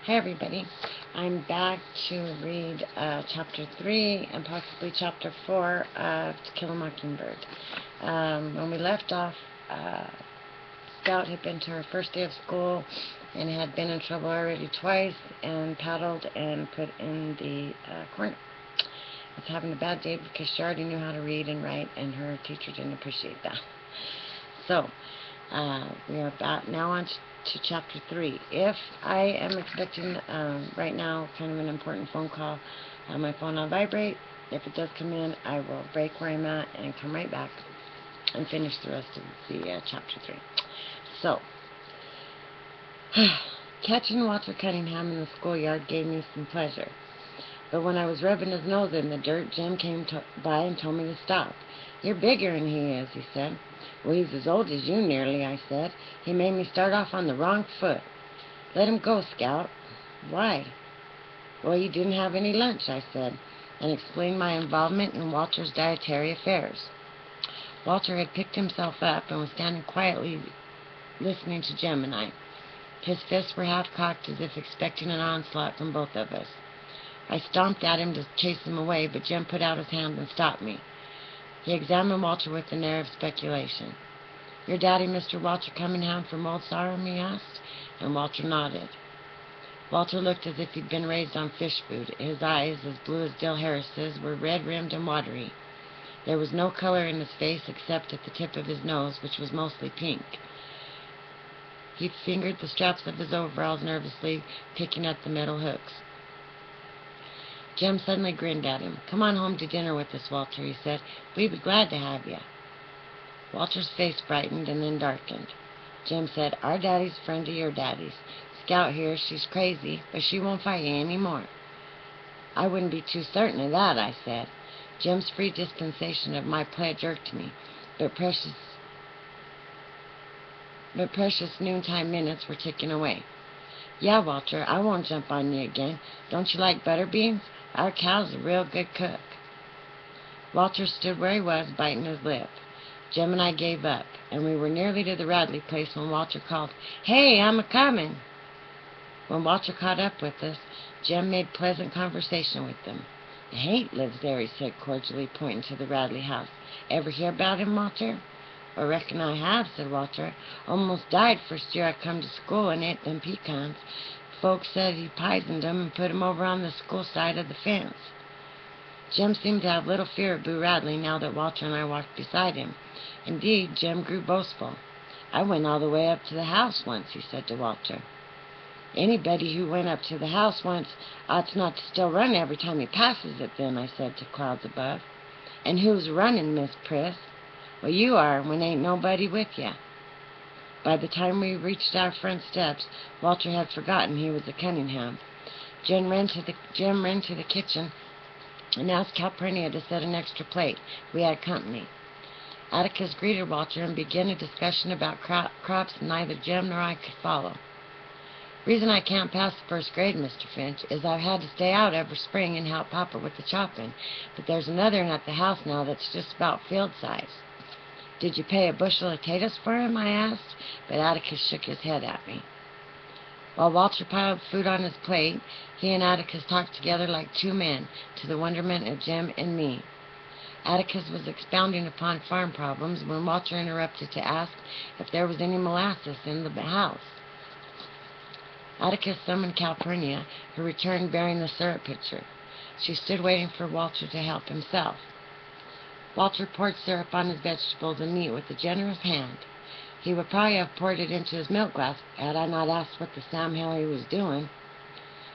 Hi everybody, I'm back to read Chapter 3 and possibly Chapter 4 of To Kill a Mockingbird. When we left off, uh, Scout had been to her first day of school and had been in trouble already twice and paddled and put in the corner. Was having a bad day because she already knew how to read and write and her teacher didn't appreciate that. So, we are back now on to Chapter 3. If I am expecting right now kind of an important phone call, my phone on vibrate. If it does come in, I will break where I'm at and come right back and finish the rest of the Chapter 3. So, catching Walter Cunningham in the schoolyard gave me some pleasure. But when I was rubbing his nose in the dirt, Jim came by and told me to stop. "You're bigger than he is," he said. "Well, he's as old as you nearly," I said. "He made me start off on the wrong foot." "Let him go, Scout." "Why?" "Well, you didn't have any lunch," I said, and explained my involvement in Walter's dietary affairs. Walter had picked himself up and was standing quietly listening to Jim and I. His fists were half cocked as if expecting an onslaught from both of us. I stomped at him to chase him away, but Jim put out his hand and stopped me. He examined Walter with an air of speculation. "Your daddy, Mr. Walter Cunningham from Old Sarum?" he asked, and Walter nodded. Walter looked as if he'd been raised on fish food. His eyes, as blue as Dill Harris's, were red-rimmed and watery. There was no color in his face except at the tip of his nose, which was mostly pink. He fingered the straps of his overalls nervously, picking at the metal hooks. Jim suddenly grinned at him. "Come on home to dinner with us, Walter," he said. "We'd be glad to have you." Walter's face brightened and then darkened. Jim said, "Our daddy's a friend of your daddy's. Scout here, she's crazy, but she won't fight you any more." "I wouldn't be too certain of that," I said. Jim's free dispensation of my pledge irked me, but precious noontime minutes were ticking away. "Yeah, Walter, I won't jump on you again. Don't you like butter beans? Our cow's a real good cook." Walter stood where he was, biting his lip. Jim and I gave up, and we were nearly to the Radley place when Walter called, "Hey, I'm a-comin'." When Walter caught up with us, Jim made pleasant conversation with them. "Hank lives there," he said cordially, pointing to the Radley house. "Ever hear about him, Walter?" "I reckon I have," said Walter. "Almost died first year I come to school and ate them pecans. Folks said he poisoned 'em and put 'em over on the school side of the fence." Jim seemed to have little fear of Boo Radley now that Walter and I walked beside him. Indeed, Jim grew boastful. "I went all the way up to the house once," he said to Walter. "Anybody who went up to the house once ought not to still run every time he passes it then," I said to clouds above. "And who's running, Miss Priss?" "Well, you are, when ain't nobody with you." By the time we reached our front steps, Walter had forgotten he was a Cunningham. Jim ran to the kitchen and asked Calpurnia to set an extra plate. We had company. Atticus greeted Walter and began a discussion about crops neither Jim nor I could follow. "Reason I can't pass the first grade, Mr. Finch, is I've had to stay out every spring and help Papa with the chopping, but there's another one at the house now that's just about field size." "Did you pay a bushel of potatoes for him?" I asked, but Atticus shook his head at me. While Walter piled food on his plate, he and Atticus talked together like two men, to the wonderment of Jim and me. Atticus was expounding upon farm problems when Walter interrupted to ask if there was any molasses in the house. Atticus summoned Calpurnia, who returned bearing the syrup pitcher. She stood waiting for Walter to help himself. Walter poured syrup on his vegetables and meat with a generous hand. He would probably have poured it into his milk glass had I not asked what the Sam hell he was doing.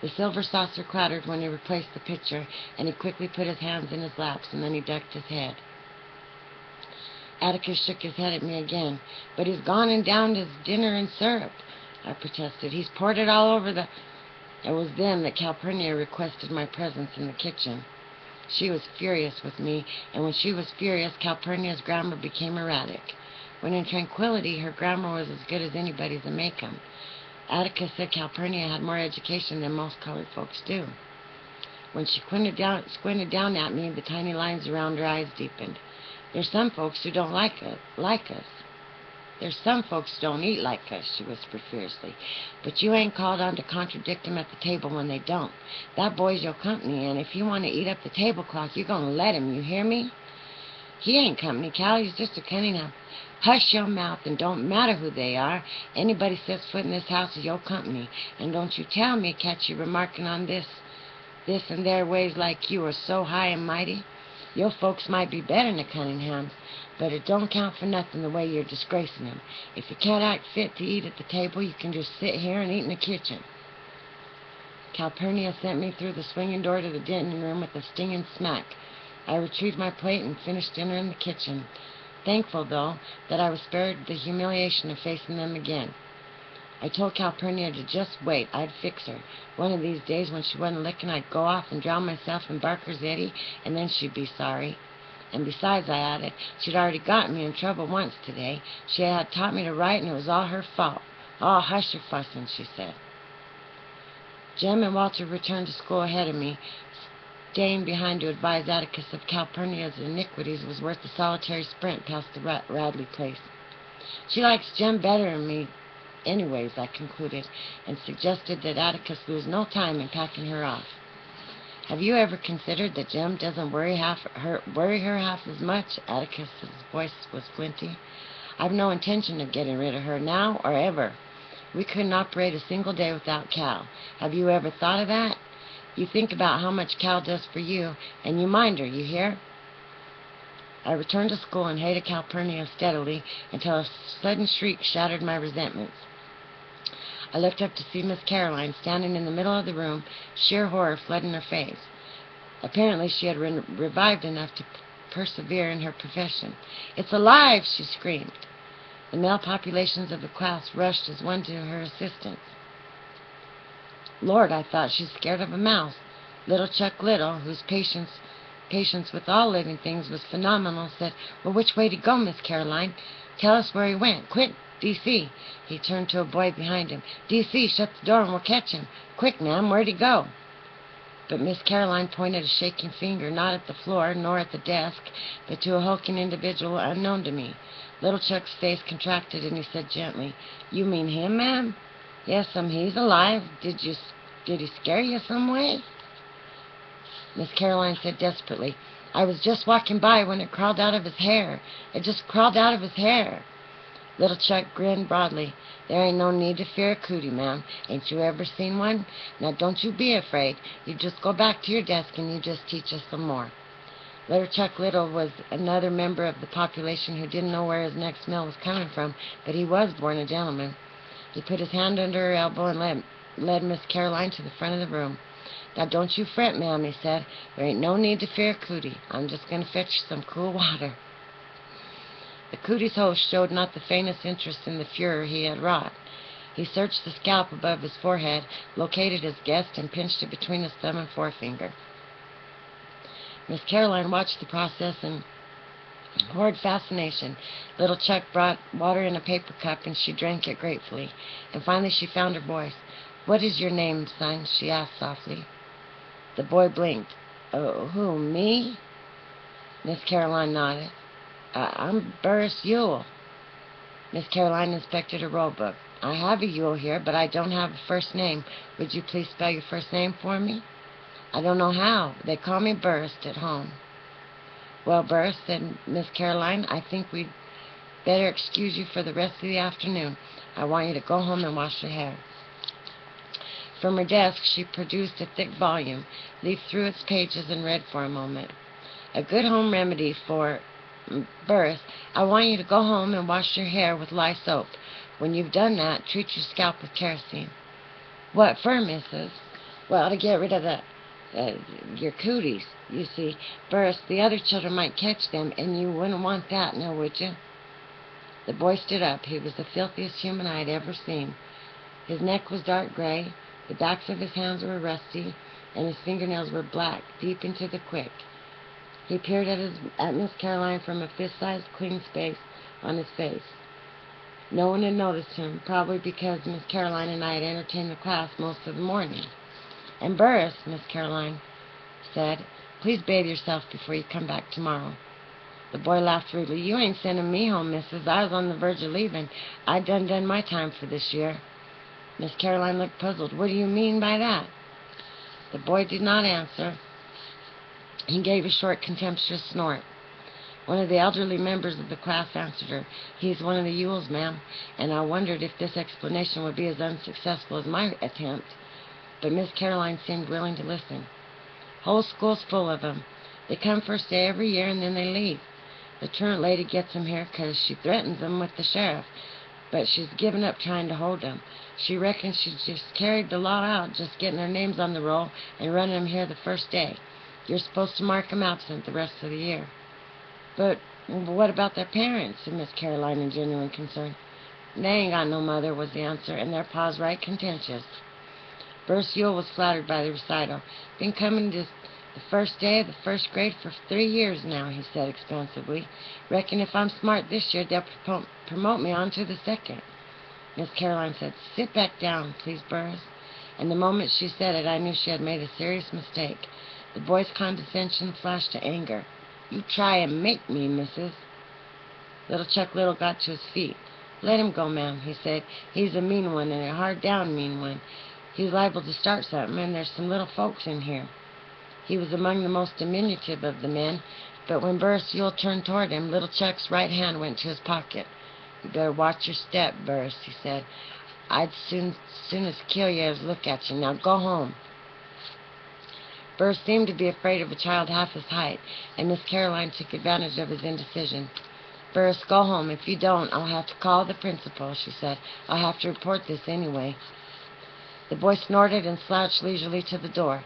The silver saucer clattered when he replaced the pitcher, and he quickly put his hands in his laps, and then he ducked his head. Atticus shook his head at me again. "But he's gone and downed his dinner in syrup," I protested. "He's poured it all over the—" It was then that Calpurnia requested my presence in the kitchen. She was furious with me, and when she was furious, Calpurnia's grammar became erratic. When in tranquility, her grammar was as good as anybody's in Macomb. Atticus said Calpurnia had more education than most colored folks do. When she squinted down at me, the tiny lines around her eyes deepened. "There's some folks who don't like us." There's some folks don't eat like us, she whispered fiercely, but you ain't called on to contradict 'em at the table when they don't. That boy's your company, and if you want to eat up the tablecloth, you're going to let him, you hear me? He ain't company, Cal, he's just a Cunningham. Hush your mouth, and don't matter who they are. Anybody sets foot in this house is your company, and don't you tell me catch you remarking on this and their ways like you are so high and mighty. Your folks might be better than the Cunninghams, but it don't count for nothing the way you're disgracing them. If you can't act fit to eat at the table, you can just sit here and eat in the kitchen. Calpurnia sent me through the swinging door to the dining room with a stinging smack. I retrieved my plate and finished dinner in the kitchen, thankful, though, that I was spared the humiliation of facing them again. I told Calpurnia to just wait. I'd fix her. One of these days, when she wasn't licking, I'd go off and drown myself in Barker's eddy, and then she'd be sorry. And besides, I added, she'd already gotten me in trouble once today. She had taught me to write, and it was all her fault. "Oh, hush your fussing," she said. Jem and Walter returned to school ahead of me. Staying behind to advise Atticus of Calpurnia's iniquities was worth the solitary sprint past the Radley place. She likes Jem better than me anyways, I concluded, and suggested that Atticus lose no time in packing her off. Have you ever considered that Jem doesn't worry her half as much? Atticus's voice was flinty. I've no intention of getting rid of her now or ever. We couldn't operate a single day without Cal. Have you ever thought of that? You think about how much Cal does for you, and you mind her, you hear? I returned to school and hated Calpurnia steadily until a sudden shriek shattered my resentments. I looked up to see Miss Caroline standing in the middle of the room, sheer horror flooding her face. Apparently she had revived enough to persevere in her profession. "It's alive!" she screamed. The male populations of the class rushed as one to her assistance. Lord, I thought, she's scared of a mouse. Little Chuck Little, whose patience with all living things was phenomenal, said, "Well, which way to go, Miss Caroline? Tell us where he went. Quick, D.C. He turned to a boy behind him. "D.C., shut the door and we'll catch him. Quick, ma'am, where'd he go?" But Miss Caroline pointed a shaking finger, not at the floor, nor at the desk, but to a hulking individual unknown to me. Little Chuck's face contracted, and he said gently, "You mean him, ma'am?" "Yes'm, he's alive. Did he scare you some way?" Miss Caroline said desperately, "I was just walking by when it crawled out of his hair. It just crawled out of his hair." Little Chuck grinned broadly. "There ain't no need to fear a cootie, ma'am. Ain't you ever seen one? Now don't you be afraid. You just go back to your desk and you just teach us some more." Little Chuck Little was another member of the population who didn't know where his next meal was coming from, but he was born a gentleman. He put his hand under her elbow and led Miss Caroline to the front of the room. "Now don't you fret, ma'am," he said. "There ain't no need to fear a cootie. I'm just going to fetch some cool water." The Cooties' host showed not the faintest interest in the furor he had wrought. He searched the scalp above his forehead, located his guest, and pinched it between his thumb and forefinger. Miss Caroline watched the process in horrid fascination. Little Chuck brought water in a paper cup, and she drank it gratefully. And finally she found her voice. "What is your name, son?" she asked softly. The boy blinked. "Oh, who, me?" Miss Caroline nodded. "I'm Burris Ewell." Miss Caroline inspected her roll book. "I have a Ewell here, but I don't have a first name. Would you please spell your first name for me?" "I don't know how. They call me Burris at home." "Well, Burris," said Miss Caroline, "I think we'd better excuse you for the rest of the afternoon. I want you to go home and wash your hair." From her desk she produced a thick volume, leafed through its pages, and read for a moment. "A good home remedy for Burris, I want you to go home and wash your hair with lye soap. When you've done that, treat your scalp with kerosene." "What for, missus?" "Well, to get rid of your cooties. You see, Burris, the other children might catch them, and you wouldn't want that, now would you?" The boy stood up. He was the filthiest human I had ever seen. His neck was dark gray, the backs of his hands were rusty, and his fingernails were black, deep into the quick. He peered at Miss Caroline from a fist-sized clean space on his face. No one had noticed him, probably because Miss Caroline and I had entertained the class most of the morning. "And Burris," Miss Caroline said, "please bathe yourself before you come back tomorrow." The boy laughed rudely. "You ain't sending me home, missus. I was on the verge of leaving. I done my time for this year." Miss Caroline looked puzzled. "What do you mean by that?" The boy did not answer. He gave a short, contemptuous snort. One of the elderly members of the class answered her. "He's one of the Ewells, ma'am," and I wondered if this explanation would be as unsuccessful as my attempt, but Miss Caroline seemed willing to listen. "Whole school's full of 'em. They come first day every year, and then they leave. The truant lady gets 'em here 'cause she threatens 'em with the sheriff, but she's given up trying to hold 'em. She reckons she's just carried the lot out, just getting their names on the roll and running 'em here the first day. You're supposed to mark 'em absent the rest of the year." "But what about their parents?" said Miss Caroline in genuine concern. "They ain't got no mother," was the answer, "and their pa's right contentious." Burris Ewell was flattered by the recital. "Been coming to the first day of the first grade for 3 years now," he said expansively. "Reckon if I'm smart this year, they'll promote me on to the second." Miss Caroline said, "Sit back down, please, Burris," and the moment she said it, I knew she had made a serious mistake. The boy's condescension flashed to anger. "You try and make me, missus." Little Chuck Little got to his feet. "Let him go, ma'am," he said. "He's a mean one, and a hard-down mean one. He's liable to start something, and there's some little folks in here." He was among the most diminutive of the men, but when Burris Ewell turned toward him, little Chuck's right hand went to his pocket. "You better watch your step, Burris," he said. "I'd soon as kill you as look at you. Now go home." Burris seemed to be afraid of a child half his height, and Miss Caroline took advantage of his indecision. "Burris, go home. If you don't, I'll have to call the principal," she said. "I'll have to report this anyway." The boy snorted and slouched leisurely to the door.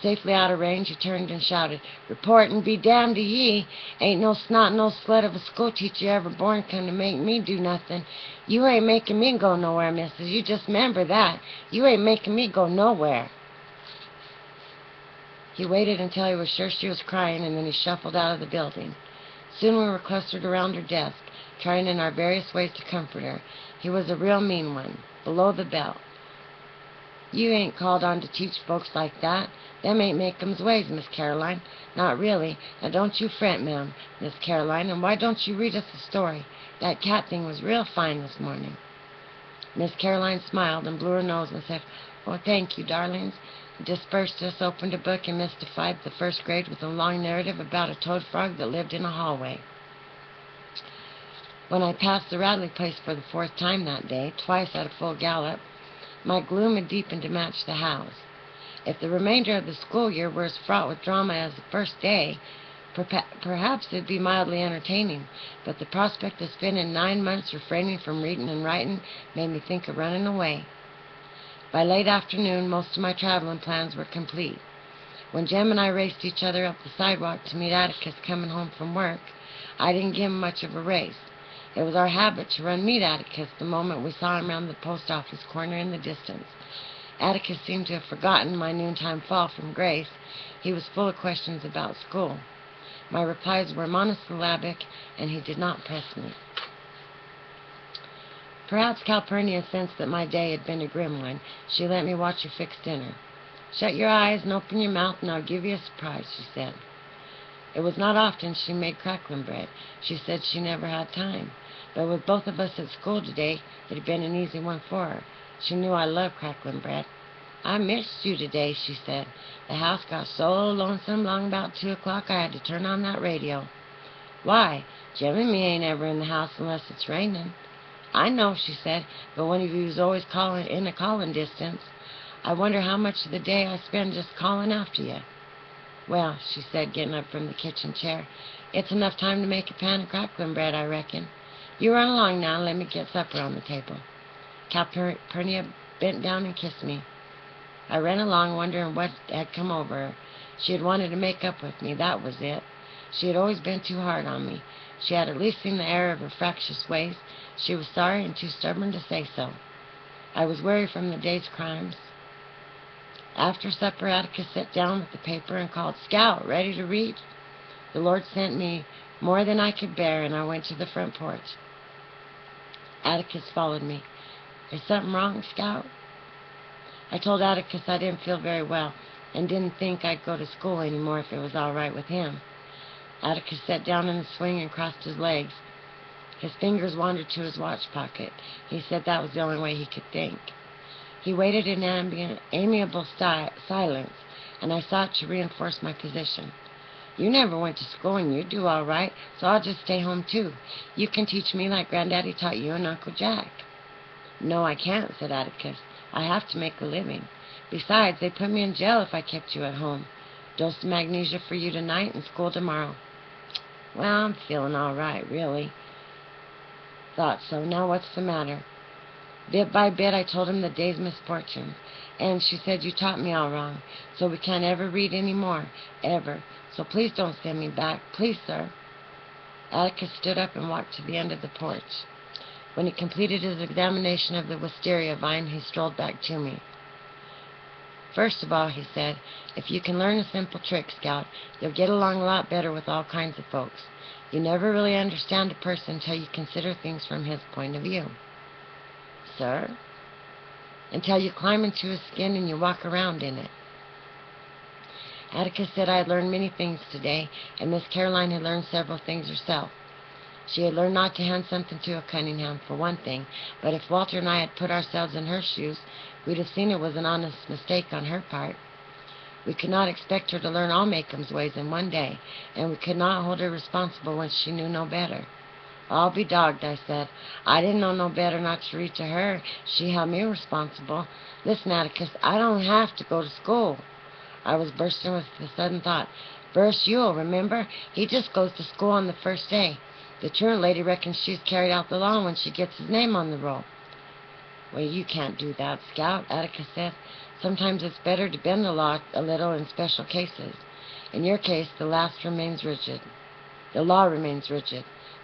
Safely out of range, he turned and shouted, "Report and be damned to ye! Ain't no snot-nosed slut of a school-teacher ever born come to make me do nothing. You ain't making me go nowhere, missus. You just 'member that. You ain't making me go nowhere." He waited until he was sure she was crying, and then he shuffled out of the building. Soon we were clustered around her desk, trying in our various ways to comfort her. He was a real mean one, below the belt. "You ain't called on to teach folks like that. Them ain't Makeum's ways, Miss Caroline. Not really. Now don't you fret, ma'am, Miss Caroline, and why don't you read us a story? That cat thing was real fine this morning." Miss Caroline smiled and blew her nose and said, "Oh, thank you, darlings," dispersed us, opened a book, and mystified the first grade with a long narrative about a toad frog that lived in a hallway. When I passed the Radley place for the 4th time that day, twice at a full gallop, my gloom had deepened to match the house. If the remainder of the school year were as fraught with drama as the first day, perhaps it'd be mildly entertaining, but the prospect of spending 9 months refraining from reading and writing made me think of running away. By late afternoon, most of my traveling plans were complete. When Jem and I raced each other up the sidewalk to meet Atticus coming home from work, I didn't give him much of a race. It was our habit to run meet Atticus the moment we saw him round the post office corner in the distance. Atticus seemed to have forgotten my noontime fall from grace. He was full of questions about school. My replies were monosyllabic, and he did not press me. Perhaps Calpurnia sensed that my day had been a grim one. She let me watch her fix dinner. "Shut your eyes and open your mouth, and I'll give you a surprise," she said. It was not often she made cracklin bread. She said she never had time. But with both of us at school today, it had been an easy one for her. She knew I loved cracklin bread. "I missed you today," she said. "The house got so lonesome long about 2 o'clock I had to turn on that radio." "Why? Jem and me ain't ever in the house unless it's raining." "I know," she said, "but one of you is always in a calling distance. I wonder how much of the day I spend just calling after you." "Well," she said, getting up from the kitchen chair, "it's enough time to make a pan of cracklin bread, I reckon. You run along now and let me get supper on the table." Calpurnia bent down and kissed me. I ran along, wondering what had come over her. She had wanted to make up with me, that was it. She had always been too hard on me. She had at least seen the error of her fractious ways. She was sorry and too stubborn to say so. I was weary from the day's crimes. After supper, Atticus sat down with the paper and called, "Scout, ready to read?" The Lord sent me more than I could bear, and I went to the front porch. Atticus followed me. "Is something wrong, Scout?" I told Atticus I didn't feel very well and didn't think I'd go to school anymore if it was all right with him. Atticus sat down in the swing and crossed his legs. His fingers wandered to his watch pocket. He said that was the only way he could think. He waited in amiable silence, and I sought to reinforce my position. You never went to school, and you do all right, so I'll just stay home, too. You can teach me like Granddaddy taught you and Uncle Jack. No, I can't, said Atticus. I have to make a living. Besides, they'd put me in jail if I kept you at home. Dose of magnesia for you tonight and school tomorrow. Well, I'm feeling all right, really. Thought so. Now what's the matter? Bit by bit, I told him the day's misfortunes. And she said, you taught me all wrong, so we can't ever read any more. Ever. So please don't send me back. Please, sir. Atticus stood up and walked to the end of the porch. When he completed his examination of the wisteria vine, he strolled back to me. First of all, he said, if you can learn a simple trick, Scout, you'll get along a lot better with all kinds of folks. You never really understand a person until you consider things from his point of view. Sir? Until you climb into his skin and you walk around in it. Atticus said I had learned many things today, and Miss Caroline had learned several things herself. She had learned not to hand something to a Cunningham, for one thing, but if Walter and I had put ourselves in her shoes, we'd have seen it was an honest mistake on her part. We could not expect her to learn all Makeham's ways in one day, and we could not hold her responsible when she knew no better. I'll be dogged, I said. I didn't know no better not to read to her. She held me responsible. Listen, Atticus, I don't have to go to school. I was bursting with the sudden thought. Burst Ewell, remember? He just goes to school on the first day. The truant lady reckons she's carried out the law when she gets his name on the roll. Well, you can't do that, Scout, Atticus said. Sometimes it's better to bend the law a little in special cases. In your case, the law remains rigid.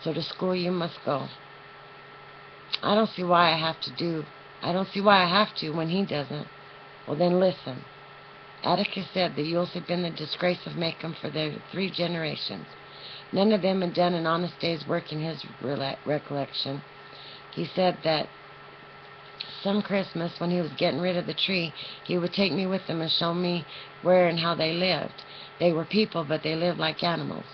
So to school you must go. I don't see why I have to when he doesn't. Well, then listen. Atticus said the Ewells had been the disgrace of Macomb for their 3 generations. None of them had done an honest day's work in his recollection. He said that some Christmas, when he was getting rid of the tree, he would take me with him and show me where and how they lived. They were people, but they lived like animals.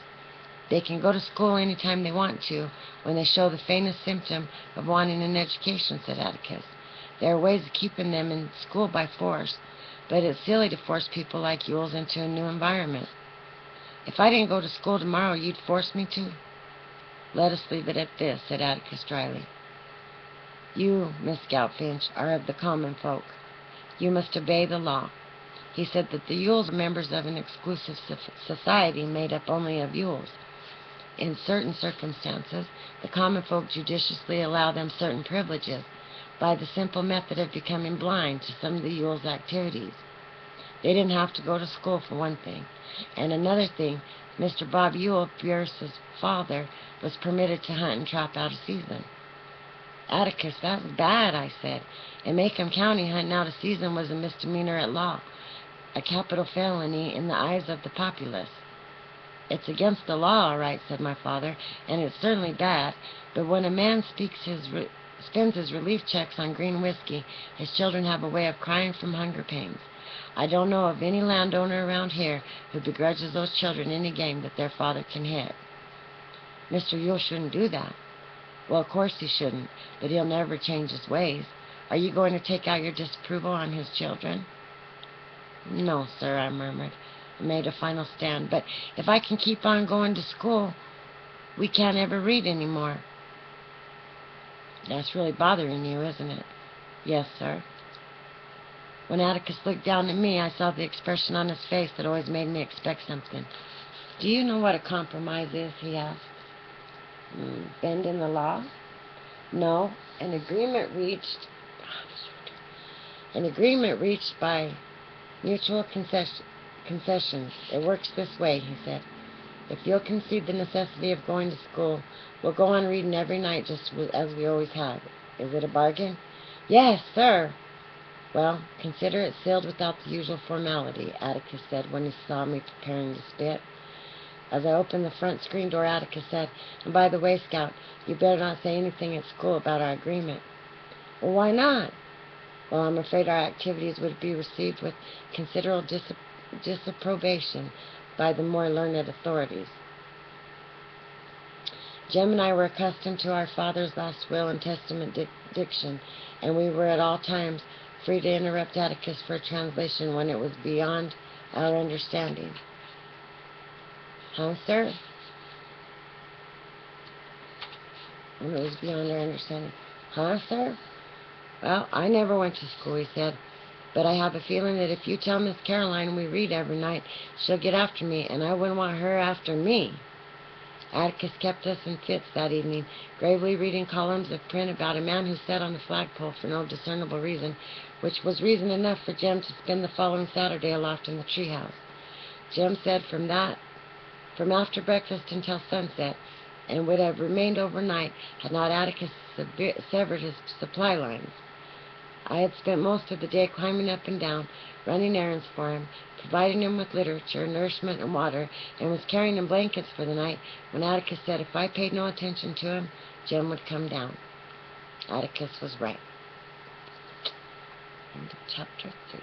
They can go to school any time they want to, when they show the faintest symptom of wanting an education, said Atticus. There are ways of keeping them in school by force, but it's silly to force people like Ewells into a new environment. If I didn't go to school tomorrow, you'd force me to? Let us leave it at this, said Atticus dryly. You, Miss Scout Finch, are of the common folk. You must obey the law. He said that the Ewells are members of an exclusive society made up only of Ewells. In certain circumstances, the common folk judiciously allow them certain privileges by the simple method of becoming blind to some of the Ewells' activities. They didn't have to go to school, for one thing. And another thing, Mr. Bob Ewell, Pierce's father, was permitted to hunt and trap out of season. Atticus, that was bad, I said. In Macomb County, hunting out of season was a misdemeanor at law, a capital felony in the eyes of the populace. It's against the law, all right, said my father, and it's certainly bad, but when a man spends his relief checks on green whiskey, his children have a way of crying from hunger pains. I don't know of any landowner around here who begrudges those children any game that their father can hit. Mr. Ewell shouldn't do that. Well, of course he shouldn't, but he'll never change his ways. Are you going to take out your disapproval on his children? No, sir, I murmured. I made a final stand. But if I can keep on going to school, we can't ever read any more. That's really bothering you, isn't it? Yes, sir. When Atticus looked down at me, I saw the expression on his face that always made me expect something. Do you know what a compromise is? He asked. Bending the law? No, an agreement reached by mutual concessions. It works this way, he said. If you'll concede the necessity of going to school, we'll go on reading every night just as we always have. Is it a bargain? Yes, sir. Well, consider it sealed without the usual formality, Atticus said when he saw me preparing to spit. As I opened the front screen door, Atticus said, and by the way, Scout, you better not say anything at school about our agreement. Well, why not? Well, I'm afraid our activities would be received with considerable disapprobation by the more learned authorities. Jem and I were accustomed to our father's last will and testament diction, and we were at all times free to interrupt Atticus for a translation when it was beyond our understanding. Huh, sir? When it was beyond our understanding. Huh, sir? Well, I never went to school, he said, but I have a feeling that if you tell Miss Caroline we read every night, she'll get after me, and I wouldn't want her after me. Atticus kept us in fits that evening, gravely reading columns of print about a man who sat on the flagpole for no discernible reason, which was reason enough for Jem to spend the following Saturday aloft in the treehouse. Jem said from after breakfast until sunset, and would have remained overnight had not Atticus severed his supply lines. I had spent most of the day climbing up and down, running errands for him, providing him with literature, nourishment, and water, and was carrying him blankets for the night, when Atticus said if I paid no attention to him, Jem would come down. Atticus was right. End of chapter 3.